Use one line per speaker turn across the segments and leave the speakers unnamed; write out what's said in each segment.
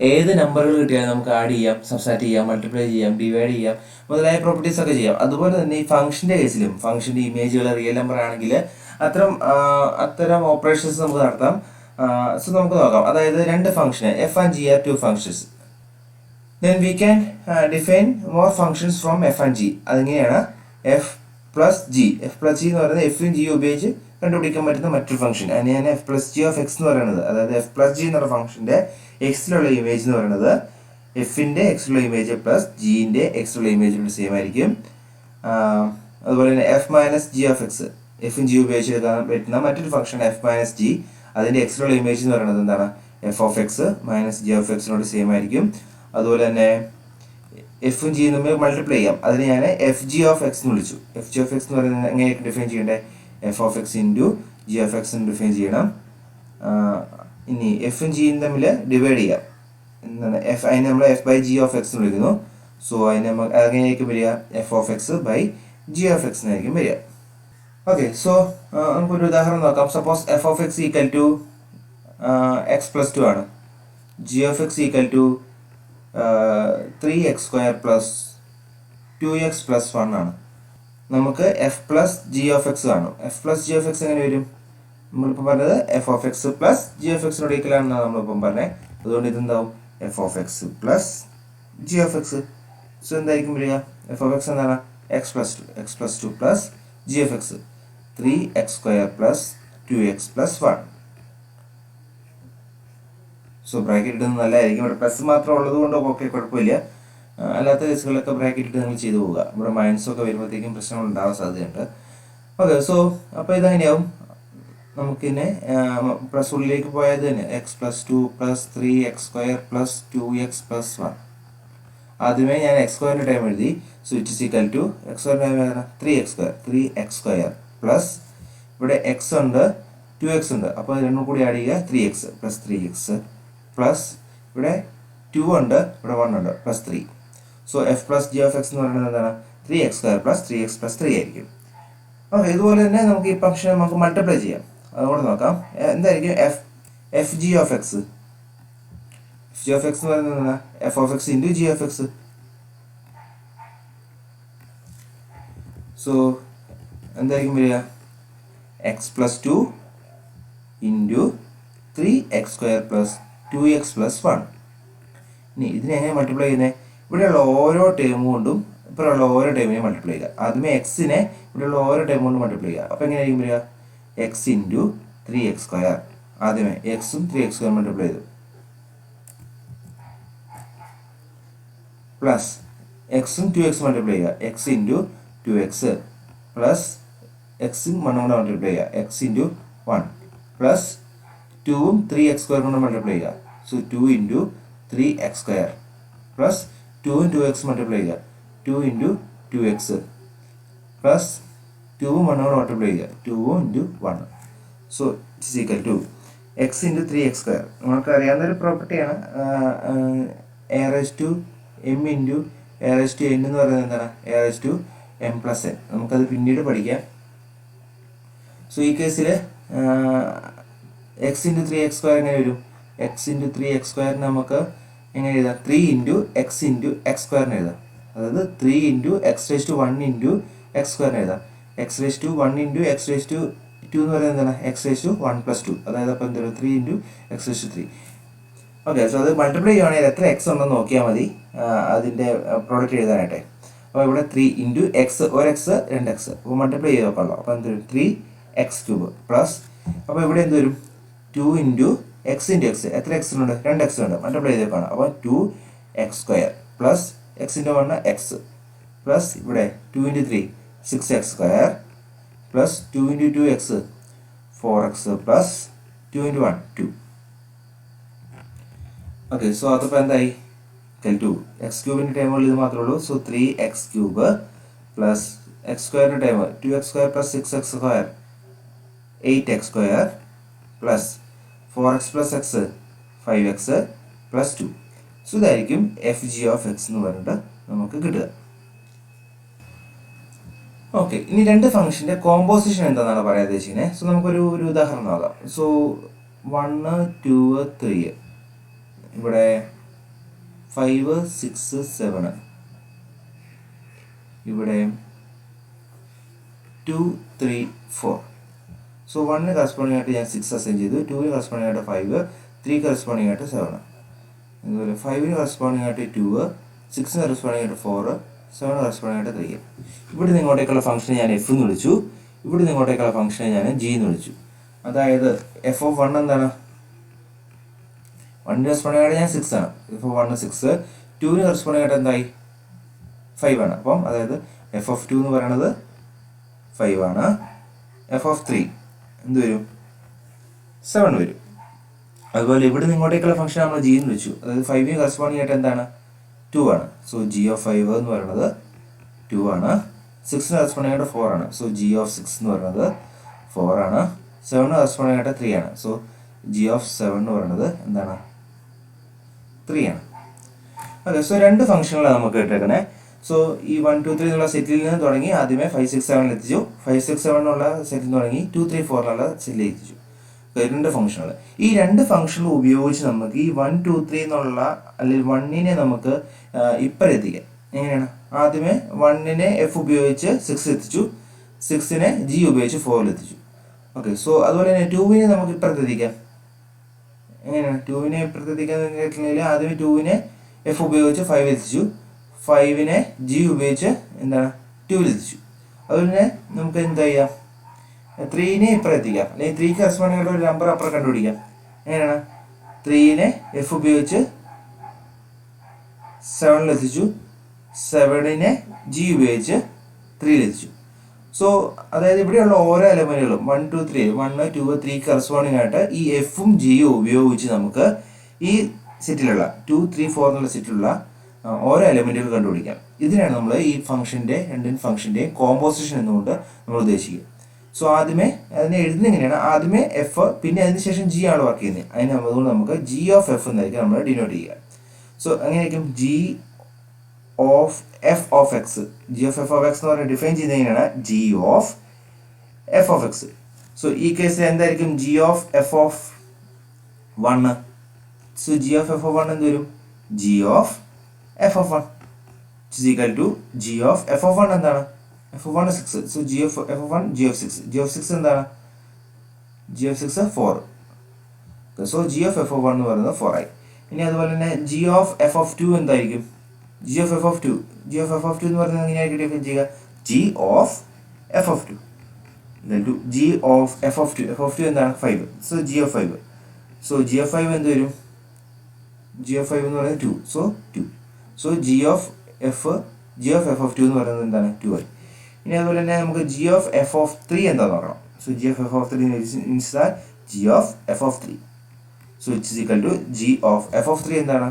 ഏത് നമ്പറുകൾ കിട്ടിയാലും നമുക്ക് ആഡ് ചെയ്യാം, സബ്സ്ട്രാക്ട് ചെയ്യാം, മൾട്ടിപ്ലൈ ചെയ്യാം, ഡിവൈഡ് ചെയ്യാം മുതലായ പ്രോപ്പർട്ടീസ് ഒക്കെ ചെയ്യാം. അതുപോലെ തന്നെ ഈ ഫംഗ്ഷന്റെ കേസിലും ഫംഗ്ഷന്റെ ഇമേജുകൾ റിയൽ നമ്പർ ആണെങ്കിൽ അത്തരം ഓപ്പറേഷൻസ് നമുക്ക് നടത്താം. സോ നമുക്ക് നോക്കാം. അതായത് രണ്ട് function f and g are two functions. Then we can define more functions from f and g. അതെങ്ങനെയാണ്? f plus g. f plus g എന്ന് പറയുന്നത് എഫും ജിയും ഉപയോഗിച്ച് കണ്ടുപിടിക്കാൻ പറ്റുന്ന മറ്റൊരു ഫംഗ്ഷൻ. അതിനെയാണ് F plus g of x എന്ന് പറയുന്നത്. അതായത് എഫ് പ്ലസ് ജി എന്ന ഫംഗ്ഷന്റെ എക്സിലുള്ള ഇമേജ് എന്ന് പറയുന്നത് എഫിന്റെ എക്സിലുള്ള ഇമേജ് പ്ലസ് ജിന്റെ എക്സിലുള്ള ഇമേജിനോട് സെയിം ആയിരിക്കും. അതുപോലെ തന്നെ F minus g of X, എഫും ജി ഉപയോഗിച്ച് എടുക്കാൻ പറ്റുന്ന മറ്റൊരു ഫംഗ്ഷൻ എഫ് മൈനസ് ജി. അതിന്റെ എക്സിലുള്ള ഇമേജ് എന്ന് പറയുന്നത് എന്താണ്? F of x minus g of എക്സിനോട് സെയിം ആയിരിക്കും. അതുപോലെ തന്നെ എഫും ജിയും തമ്മിൽ മൾട്ടിപ്ലൈ ചെയ്യാം. അതിന് ഞാൻ എഫ് ജി ഓഫ് എക്സ് എന്ന് വിളിച്ചു. എഫ് ജി ഓഫ് എക്സ് എന്ന് പറയുന്നത് എങ്ങനെയൊക്കെ ഡിഫൈൻ ചെയ്യേണ്ടത്? F of X into G of x എന്ന് ഡിഫൈൻ ചെയ്യണം. ഇനി എഫും ജിയും തമ്മിൽ ഡിവൈഡ് ചെയ്യാം. എന്താണ് എഫ്? അതിന് നമ്മൾ f by g of x എന്ന് വിളിക്കുന്നു. സോ അതിന് നമ്മൾ എങ്ങനെയായിരിക്കും വരിക? F of x by g of x എന്നായിരിക്കും വരിക. ഓക്കെ, സോ നമുക്കൊരു ഉദാഹരണം നോക്കാം. Suppose f of x equal to x plus two ആണ്. G of x equal to 3x square plus 2x plus 1 ആണ്. നമുക്ക് f plus g of x കാണും. F plus g of x എങ്ങനെ വരും? നമ്മളിപ്പോൾ പറഞ്ഞത് f of x plus g of എക്സിനോട് equal ആണെന്നാണ് നമ്മളിപ്പം പറഞ്ഞത്. അതുകൊണ്ട് ഇതെന്താവും? F of x plus g of x. So എന്തായിരിക്കും വരിക? എഫ് ഓഫ് എക്സ് എന്താണ്? X plus two plus g of x 3x square plus 2x plus 1. So bracket ഇടുന്നത് നല്ലതായിരിക്കും. ഇവിടെ പ്ലസ് മാത്രം ഉള്ളത് കൊണ്ട് ഓക്കെ, കുഴപ്പമില്ല. അല്ലാത്ത കേസുകളൊക്കെ ബ്രാക്കറ്റ് ഇട്ട് നിങ്ങൾ ചെയ്തു പോവുക. ഇവിടെ മൈനസൊക്കെ വരുമ്പോഴത്തേക്കും പ്രശ്നങ്ങൾ ഉണ്ടാവാൻ സാധ്യതയുണ്ട്. ഓക്കെ, സോ അപ്പോൾ ഇതെങ്ങനെയാവും? നമുക്കിന്നെ പ്ലസ് ഉള്ളിലേക്ക് പോയത് തന്നെ x plus two plus 3x square plus 2x plus 1. ആദ്യമേ ഞാൻ എക്സ് സ്ക്വയറിൻ്റെ ടൈം എഴുതി. So it is equal to x സ്ക്വയറിൻ്റെ ടൈം ഏതാണ്? 3x സ്ക്വയർ പ്ലസ് ഇവിടെ എക്സ് ഉണ്ട് 2x ഉണ്ട്. അപ്പോൾ രണ്ടും കൂടി ആഡ് ചെയ്യുക 3x പ്ലസ് 3x പ്ലസ് ഇവിടെ 2 ഉണ്ട്, ഇവിടെ 1 ഉണ്ട്, plus 3. So F plus g of x എന്ന് പറയുന്നത് എന്താണ്? 3x square plus 3x plus 3 ആയിരിക്കും. ഓക്കെ, ഇതുപോലെ തന്നെ നമുക്ക് ഈ ഫംഗ്ഷൻ നമുക്ക് മൾട്ടിപ്ലൈ ചെയ്യാം. അതുകൊണ്ട് നോക്കാം എന്തായിരിക്കും F G of X. F G of x എന്ന് പറയുന്നത് എന്താണ്? F of X into G of x. So എന്തായിരിക്കും വരിക? X plus 2 into 3x square plus 2x plus 1. ഇനി ഇതിനെ എങ്ങനെ മൾട്ടിപ്ലൈ ചെയ്യുന്നത്? ഇവിടെയുള്ള ഓരോ ടേം കൊണ്ടും ഇപ്പോഴുള്ള ഓരോ ടേമിനെയും മൾട്ടിപ്ലൈ ചെയ്യുക. ആദ്യമേ എക്സിനെ ഇവിടെയുള്ള ഓരോ ടേം കൊണ്ടും മൾട്ടിപ്ലൈ ചെയ്യുക. അപ്പോൾ എങ്ങനെയായിരിക്കും വരിക? X into 3x square. ആദ്യമേ എക്സും 3x സ്ക്വയർ മൾട്ടിപ്ലൈ ചെയ്തു പ്ലസ് എക്സും 2x മൾട്ടിപ്ലൈ ചെയ്യുക. എക്സ് ഇൻറ്റു 2x പ്ലസ് എക്സും 1 കൊണ്ട് മൾട്ടിപ്ലൈ ചെയ്യുക. എക്സ് ഇൻറ്റു 1 പ്ലസ് 2ഉം 3x സ്ക്വയർ കൊണ്ട് മൾട്ടിപ്ലൈ ചെയ്യുക. So 2 into 3x square plus 2ഉം 2x മൾട്ടിപ്ലൈ ചെയ്യുക. 2 ഇൻറ്റു 2x പ്ലസ് 2ഉം 1 കൊണ്ട് മൾട്ടിപ്ലൈ ചെയ്യുക. 2 into 1. So it's equal to x into 3x square. നമുക്ക് അറിയാവുന്നൊരു പ്രോപ്പർട്ടിയാണ്. A raise to m into a raise to n എന്ന് പറയുന്നത് എന്താണ്? A raise to m plus n. നമുക്കത് പിന്നീട് പഠിക്കാം. സോ ഈ കേസിൽ എക്സ് ഇൻറ്റു 3x സ്ക്വയർ എങ്ങനെ വരും? എക്സ് ഇൻറ്റു 3x സ്ക്വയറിന് നമുക്ക് എങ്ങനെ എഴുതാം? 3 ഇൻറ്റു എക്സ് ഇൻറ്റു എക്സ് സ്ക്വയറിന് എഴുതാം. അതായത് 3 into x raise to 1 into x സ്ക്വയറിന് എഴുതാം. X raise to 1 into x raise to 2 എന്ന് പറയുന്നത് എന്താണ്? X raise to 1 plus 2. അതായത് അപ്പോൾ എന്താണ്? 3 into x raise to 3. Okay, so അത് മൾട്ടിപ്ലൈ ചെയ്യുകയാണെങ്കിൽ എത്ര എക്സ് ഉണ്ടെന്ന് നോക്കിയാൽ മതി അതിൻ്റെ പ്രോഡക്റ്റ് എഴുതാനായിട്ട്. അപ്പോൾ ഇവിടെ 3 ഇൻറ്റു എക്സ്, ഒരു എക്സ് 2x. അപ്പോൾ മൾട്ടിപ്ലൈ ചെയ്ത് നോക്കാമല്ലോ. അപ്പോൾ എന്ത് വരും? 3x³ പ്ലസ് അപ്പോൾ ഇവിടെ എന്ത് വരും? 2 ഇൻറ്റു എക്സ് ഇൻറ്റു എക്സ്. എത്ര എക്സ് ഉണ്ട്? 2x ഉണ്ട്. മൾട്ടിപ്ലൈ ചെയ്തേക്കാണ്. അപ്പോൾ 2x square plus x into 1 x plus ഇവിടെ 2 into 3 6x square plus 2 into 2x 4x plus 2 into 1 2. Okay, so അതപ്പോൾ എന്തായി? x³ ടൈമുകളിൽ ഇത് മാത്രമേ ഉള്ളൂ. സോ 3x³ പ്ലസ് എക്സ് സ്ക്വയറിൻ്റെ time 2x square plus 6x square 8x square plus 4x plus x 5x plus 2. So ഇതായിരിക്കും F G of x എന്ന് പറഞ്ഞിട്ട് നമുക്ക് കിട്ടുക. ഓക്കെ, ഇനി രണ്ട് ഫംഗ്ഷൻ്റെ കോമ്പോസിഷൻ എന്താണെന്നാണ് പറയാൻ ഉദ്ദേശിക്കുന്നത്. സോ നമുക്കൊരു ഉദാഹരണം നോക്കാം. സോ 1 2 3 ഇവിടെ 5 6 7 ഇവിടെ 2 3 4. സോ 1 കറസ്പോണ്ടിങ് ആയിട്ട് ഞാൻ 6 അസൈൻ ചെയ്തു, 2 കറസ്പോണ്ടിങ് ആയിട്ട് 5, 3 കറസ്പോണ്ടിങ് ആയിട്ട് 7. അതുപോലെ 5 കറസ്പോണ്ടിങ് ആയിട്ട് 2, 6 കറസ്പോണ്ടിങ് ആയിട്ട് 4, 7 കറസ്പോണ്ടിങ് ആയിട്ട് 3. ഇവിടെ നിന്ന് ഇങ്ങോട്ടേക്കുള്ള ഫംഗ്ഷനെ ഞാൻ എഫ് എന്ന് വിളിച്ചു, ഇവിടെ നിന്ന് ഇങ്ങോട്ടേക്കുള്ള ഫംഗ്ഷനെ ഞാൻ ജി എന്ന് വിളിച്ചു. അതായത് എഫ് ഓഫ് 1 എന്താണ്? 1 കറസ്പോണ്ടിങ് ആയിട്ട് ഞാൻ 6 ആണ്, എഫ് ഓഫ് 1 6, 2 കറസ്പോണ്ടിങ് ആയിട്ട് എന്തായി 5 ആണ്. അപ്പം അതായത് എഫ് ഓഫ് 2 എന്ന് പറയുന്നത് 5 ആണ്. എഫ് ഓഫ് 3 എന്ത് വരും? 7 വരും. അതുപോലെ ഇവിടെ നിന്ന് ഇങ്ങോട്ടേക്കുള്ള ഫംഗ്ഷൻ നമ്മൾ ജി എന്ന് വെച്ചു, അതായത് 5 കറസ്പോണ്ടിങ് ആയിട്ട് എന്താണ് 2 ആണ്. സോ ജി ഓഫ് 5 എന്ന് പറയുന്നത് 2 ആണ്. 6 കറസ്പോണ്ടിങ് ആയിട്ട് 4 ആണ്. സോ ജി ഓഫ് 6 എന്ന് പറയുന്നത് 4 ആണ്. 7 കറസ്പോണ്ടിങ് ആയിട്ട് 3 ആണ്. സോ ജി ഓഫ് 7 എന്ന് പറയുന്നത് എന്താണ് 3 ആണ്. ഓക്കെ, സോ രണ്ട് ഫംഗ്ഷനുകളാണ് നമുക്ക് കിട്ടേക്കുന്നത്. സോ ഈ 1 2 3 എന്നുള്ള സെറ്റിൽ നിന്ന് തുടങ്ങി ആദ്യമേ 5 6 7 എത്തിച്ചു, 5 6 7 എന്നുള്ള സെറ്റിൽ നിന്ന് തുടങ്ങി 2 3 4 എന്നുള്ള സെറ്റിൽ എത്തിച്ചു. രണ്ട് ഫംഗ്ഷനുകൾ. ഈ രണ്ട് ഫംഗ്ഷനുകൾ ഉപയോഗിച്ച് നമുക്ക് ഈ 1 2 3 എന്നുള്ള അല്ലെങ്കിൽ 1നെ നമുക്ക് ഇപ്പഴെത്തിക്കാം. എങ്ങനെയാണ്? ആദ്യമേ 1നെ എഫ് ഉപയോഗിച്ച് 6 എത്തിച്ചു, 6നെ ജി ഉപയോഗിച്ച് 4 എത്തിച്ചു. ഓക്കെ, സോ അതുപോലെ തന്നെ 2നെ നമുക്ക് ഇപ്പുറത്തെത്തിക്കാം. എങ്ങനെയാണ് 2നെ ഇപ്പുറത്തെത്തിക്കാന്ന് കേട്ടിട്ടുണ്ടെങ്കിൽ ആദ്യമേ 2നെ എഫ് ഉപയോഗിച്ച് 5 എത്തിച്ചു, 5നെ ജി ഉപയോഗിച്ച് എന്താണ് 2 എത്തിച്ചു. അതുപോലെ തന്നെ നമുക്ക് എന്താ ചെയ്യാം? 3നെ ഇപ്പുറം എത്തിക്കാം, അല്ലെങ്കിൽ 3 കറസ്പോണ്ടിങ് ആയിട്ട് ഒരു നമ്പർ അപ്പുറം കണ്ടുപിടിക്കാം. എങ്ങനെയാണ്? 3നെ എഫ് ഉപയോഗിച്ച് 7 എത്തിച്ചു, 7നെ ജി ഉപയോഗിച്ച് 3 എത്തിച്ചു. സോ അതായത് ഇവിടെയുള്ള ഓരോ എലമെന്റുകളും 1 2 3 1 2 3 കറസ്പോണ്ടിങ് ആയിട്ട് ഈ എഫും ജിയും ഉപയോഗിച്ച് നമുക്ക് ഈ സെറ്റിലുള്ള 2 3 4 എന്നുള്ള സെറ്റിലുള്ള ഓരോ എലമെന്റുകൾ കണ്ടുപിടിക്കാം. ഇതിനാണ് നമ്മൾ ഈ ഫംഗ്ഷന്റെ രണ്ടിൻ ഫംഗ്ഷന്റെയും കോമ്പോസിഷൻ എന്നുകൊണ്ട് നമ്മൾ ഉദ്ദേശിക്കുക. സോ ആദ്യമേ അതിനെ എഴുതുന്നത് എങ്ങനെയാണ്? ആദ്യമേ എഫ്, പിന്നെ അതിനുശേഷം ജി ആണ് വർക്ക് ചെയ്യുന്നത്. അതിന് അതുകൊണ്ട് നമുക്ക് ജി ഓഫ് എഫ് എന്നായിരിക്കും നമ്മൾ ഡിനോട്ട് ചെയ്യുക. സോ അങ്ങനെയായിരിക്കും G of f of X. G of f of x എന്ന് പറഞ്ഞാൽ ഡിഫൈൻ ചെയ്യുന്നത് എങ്ങനെയാണ്? G of f of x. So ഈ കേസിൽ എന്തായിരിക്കും G of f of 1? So g of f of 1 എന്ത് വരും? G of f of 1 is equal to G of f of 1 എന്താണ്? F of 1 6. So g of f of 1 G of 6. G of 6 എന്താണ്? G of 6 4. So g of f of 1 എന്ന് പറയുന്നത് 4 ആയി. ഇനി അതുപോലെ തന്നെ ജി ഓഫ് എഫ് ഓഫ് 2 എന്തായിരിക്കും? G of f of 2. G of f of 2 എന്ന് പറയുന്നത് എങ്ങനെയായിരിക്കും ഡിഫൈൻ ചെയ്യുക? G of f of 2 into G of f of 2. F of 2 എന്താണ്? 5. So g of 5. So g of 5 എന്ത് വരും? ജി ഓഫ് 5 എന്ന് പറയുന്നത് 2. So 2. So g of f of 2 എന്ന് പറയുന്നത് എന്താണ്? 2 ആയി. ഇനി അതുപോലെ തന്നെ നമുക്ക് ജി ഓഫ് എഫ് ഓഫ് 3 എന്താന്ന് നോക്കണം. So g of f of 3 means that g of f of 3. So it's equal to g of f of 3 എന്താണ്?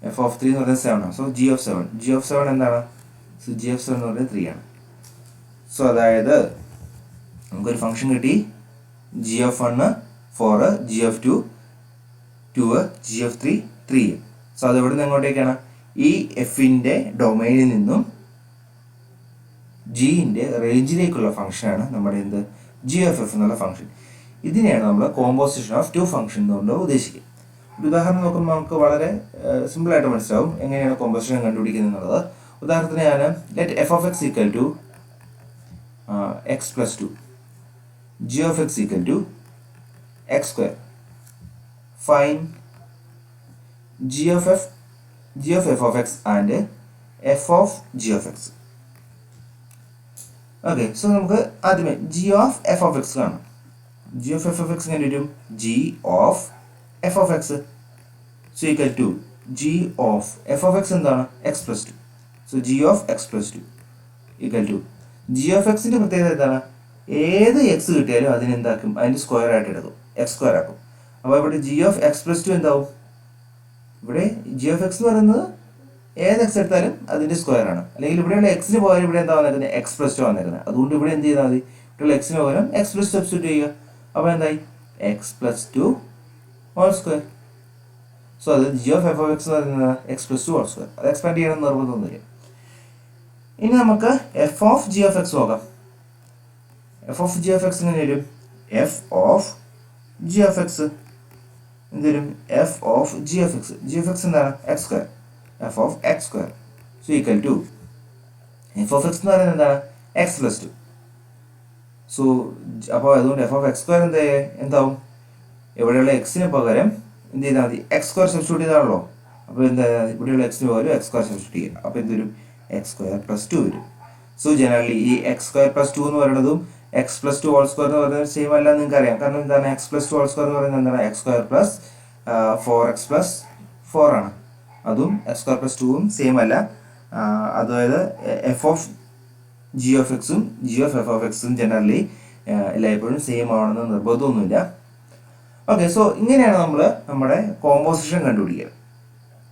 എഫ് ഓഫ് 3 എന്ന് പറയുന്നത് 7 ആണ്. So g of 7. G of 7 എന്താണ്? സോ ജി ഓഫ് 7 എന്ന് പറയുന്നത് 3 ആണ്. സോ അതായത് നമുക്കൊരു ഫംഗ്ഷൻ കിട്ടി. G of 1 4, G of 2 2, g of 3 3. So അത് എവിടെ നിന്ന് എങ്ങോട്ടേക്കാണ്? ഈ എഫിന്റെ ഡൊമൈനിൽ നിന്നും ജിന്റെ റേഞ്ചിലേക്കുള്ള ഫംഗ്ഷനാണ് നമ്മുടെ എന്ത്? ജി ഓഫ് എഫ് എന്നുള്ള ഫംഗ്ഷൻ. ഇതിനെയാണ് നമ്മൾ കോമ്പോസിഷൻ ഓഫ് 2 ഫംഗ്ഷൻ എന്നുകൊണ്ട് ഉദ്ദേശിക്കുക. ഒരു ഉദാഹരണം നോക്കുമ്പോൾ നമുക്ക് വളരെ സിമ്പിളായിട്ട് മനസ്സിലാവും എങ്ങനെയാണ് കോമ്പോസിഷൻ കണ്ടുപിടിക്കുന്നത് എന്നുള്ളത്. ഉദാഹരണത്തിന് ഞാൻ let f of x equal to x plus 2, g of x equal to x square. Fine g of f of x and f of g of x. Okay, so നമുക്ക് ആദ്യമേ g of f of x കാണാം. G of f of x എങ്ങനെ വരും? G of f of x so equal to g of f of x എന്താണ്? X plus 2. So g of x plus 2 equal to g of എക്സിന്റെ പ്രത്യേകത എന്താണ്? ഏത് X കിട്ടിയാലും അതിനെന്താക്കും? അതിന്റെ സ്ക്വയർ ആയിട്ട് എടുക്കും, എക്സ് സ്ക്വയർ ആക്കും. അപ്പോൾ ഇവിടെ ജി ഓഫ് എക്സ് പ്ലസ് 2 എന്താവും? ഇവിടെ ജി ഓഫ് എക്സ് എന്ന് പറയുന്നത് ഏത് എക്സ് എടുത്താലും അതിന്റെ സ്ക്വയർ ആണ്. അല്ലെങ്കിൽ ഇവിടെയുള്ള എക്സിന് പകരം ഇവിടെ എന്താ വന്നിരിക്കുന്നത്? എക്സ് പ്ലസ് 2 വന്നിരിക്കുന്നത്. അതുകൊണ്ട് ഇവിടെ എന്ത് ചെയ്താൽ മതി? ഇവിടെയുള്ള എക്സിന് പകരം എക്സ് പ്ലസ് സബ്സ്റ്റിറ്റ്യൂട്ട് ചെയ്യുക. അപ്പോൾ എന്തായി? X plus 2 whole square. So അത് g of f of x എന്ന് പറയുന്നത് എക്സ് പ്ലസ് 2 ഹോൾ സ്ക്വയർ. അത് എക്സ്പാൻഡ് ചെയ്യണം നിർബന്ധമൊന്നുമില്ല. ഇനി നമുക്ക് f of g of x നോക്കാം. F of g of x എങ്ങനെ വരും? F of g of x എന്തുവരും f of g f x. G f x എന്താണ് x square. F of x square so equal to f of x എന്ന് പറയുന്നത് എന്താണ് x plus to. So അപ്പോൾ അതുകൊണ്ട് F of x square എന്താവും ഇവിടെയുള്ള എക്സിന് പകരം എന്ത് ചെയ്താൽ മതി എക്സ് സ്ക്വയർ സബ്സ്റ്റിറ്റ്യൂട്ട് ചെയ്താണല്ലോ. അപ്പോൾ എന്താ ഇവിടെയുള്ള എക്സിന് പകരം എക്സ് സ്ക്വയർ സബ്സ്റ്റിറ്റ്യൂട്ട് ചെയ്യുക. അപ്പോൾ എന്തൊരു എക്സ് സ്ക്വയർ പ്ലസ് ടു വരും. സോ ജനറലി ഈ എക്സ് സ്ക്വയർ പ്ലസ് ടു എന്ന് പറയുന്നതും x plus two whole square എന്ന് പറയുന്നത് സെയിം അല്ല എന്ന് നിങ്ങൾക്ക് അറിയാം. കാരണം എന്താണ് x plus two whole square എന്ന് പറയുന്നത് എന്താണ് x square plus 4x plus 4 ആണ്. അതും എക്സ് സ്ക്വയർ പ്ലസ് ടുവും സെയിം അല്ല. അതായത് എഫ് ഓഫ് ജി ഓഫ് എക്സും ജി ഓഫ് എഫ് ഓഫ് എക്സും ജനറലി എല്ലായ്പ്പോഴും സെയിം ആവണമെന്ന് നിർബന്ധമൊന്നുമില്ല. ഓക്കെ, സോ ഇങ്ങനെയാണ് നമ്മൾ നമ്മുടെ കോമ്പോസിഷൻ കണ്ടുപിടിക്കുക.